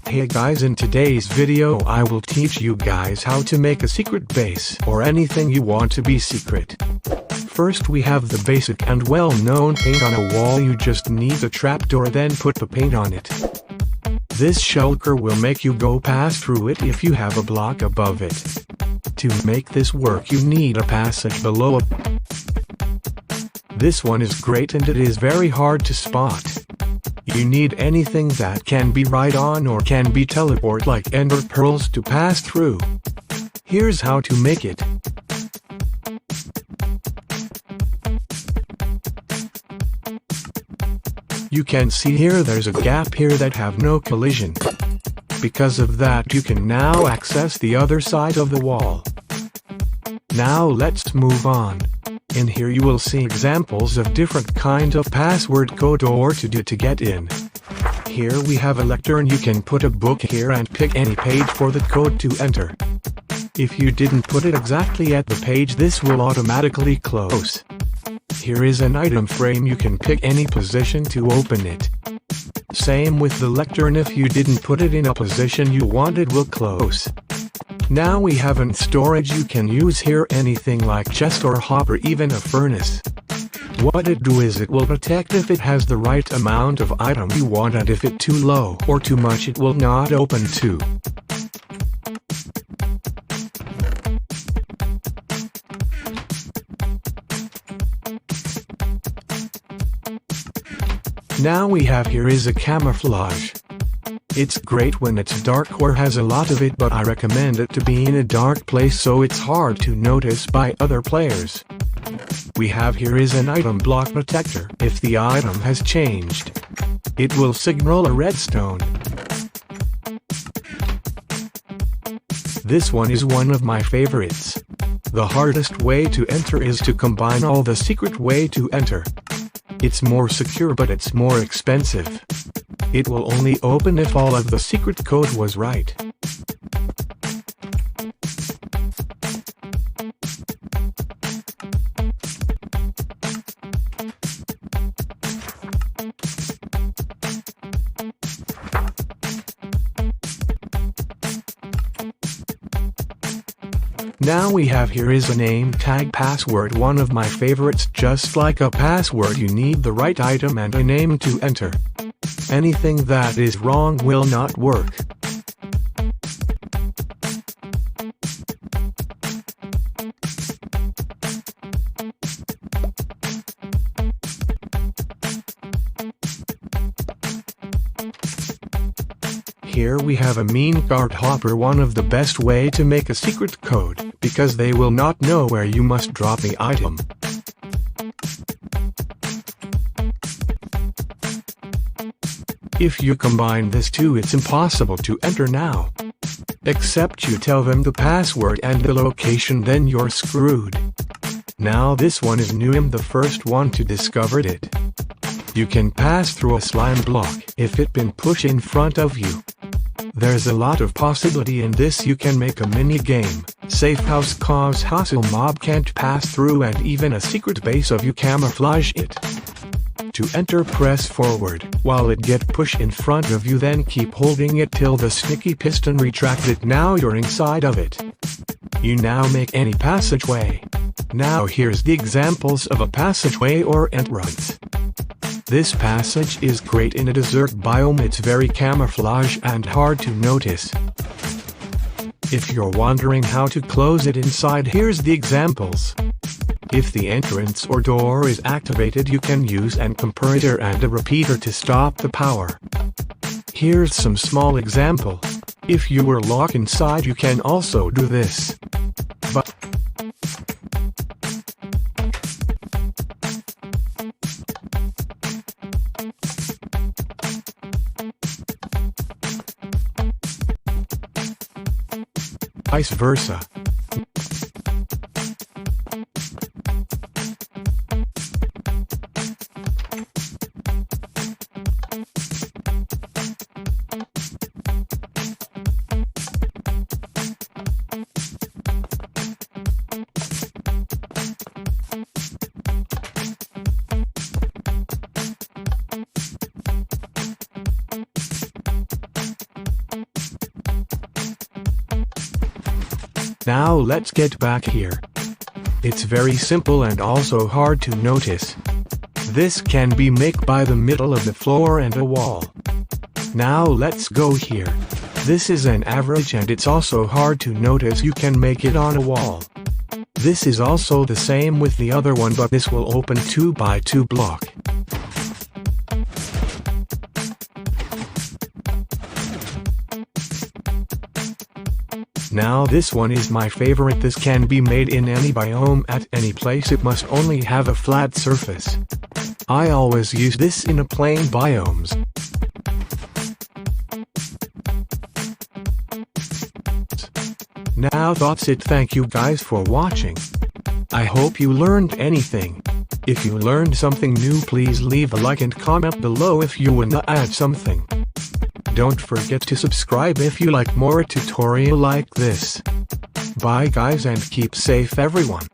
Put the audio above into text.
Hey guys, in today's video I will teach you guys how to make a secret base or anything you want to be secret. First we have the basic and well-known paint on a wall. You just need a trapdoor, then put the paint on it. This shulker will make you go pass through it if you have a block above it. To make this work you need a passage below. This one is great and it is very hard to spot. You need anything that can be right on or can be teleport, like ender pearls, to pass through. Here's how to make it. You can see here there's a gap here that have no collision. Because of that you can now access the other side of the wall. Now let's move on. In here you will see examples of different kind of password code or to do to get in. Here we have a lectern. You can put a book here and pick any page for the code to enter. If you didn't put it exactly at the page, this will automatically close. Here is an item frame. You can pick any position to open it. Same with the lectern. If you didn't put it in a position you want, it will close. Now we have in storage. You can use here anything like chest or hopper, even a furnace. What it do is it will detect if it has the right amount of item you want, and if it too low or too much it will not open too. Now we have here is a camouflage. It's great when it's dark or has a lot of it, but I recommend it to be in a dark place so it's hard to notice by other players. We have here is an item block protector. If the item has changed, it will signal a redstone. This one is one of my favorites. The hardest way to enter is to combine all the secret way to enter. It's more secure, but it's more expensive. It will only open if all of the secret code was right. Now we have here is a name tag password, one of my favorites. Just like a password, you need the right item and a name to enter. Anything that is wrong will not work. Here we have a mean card hopper, one of the best way to make a secret code, because they will not know where you must drop the item. If you combine this two, it's impossible to enter now. Except you tell them the password and the location, then you're screwed. Now this one is new. I'm the first one to discover it. You can pass through a slime block if it been pushed in front of you. There's a lot of possibility in this. You can make a mini game, safe house, cause hostile mob can't pass through, and even a secret base of you camouflage it. To enter, press forward while it get pushed in front of you, then keep holding it till the sticky piston retract it. Now you're inside of it. You now make any passageway. Now here's the examples of a passageway or entrance. This passage is great in a desert biome. It's very camouflage and hard to notice. If you're wondering how to close it inside, here's the examples. If the entrance or door is activated, you can use an comparator and a repeater to stop the power. Here's some small example. If you were locked inside, you can also do this. But vice versa. Now let's get back here. It's very simple and also hard to notice. This can be made by the middle of the floor and a wall. Now let's go here. This is an average and it's also hard to notice. You can make it on a wall. This is also the same with the other one, but this will open 2 by 2 block. Now this one is my favorite. This can be made in any biome at any place. It must only have a flat surface. I always use this in a plain biomes. Now that's it. Thank you guys for watching. I hope you learned anything. If you learned something new, please leave a like and comment below if you wanna add something. Don't forget to subscribe if you like more tutorial like this. Bye guys and keep safe everyone.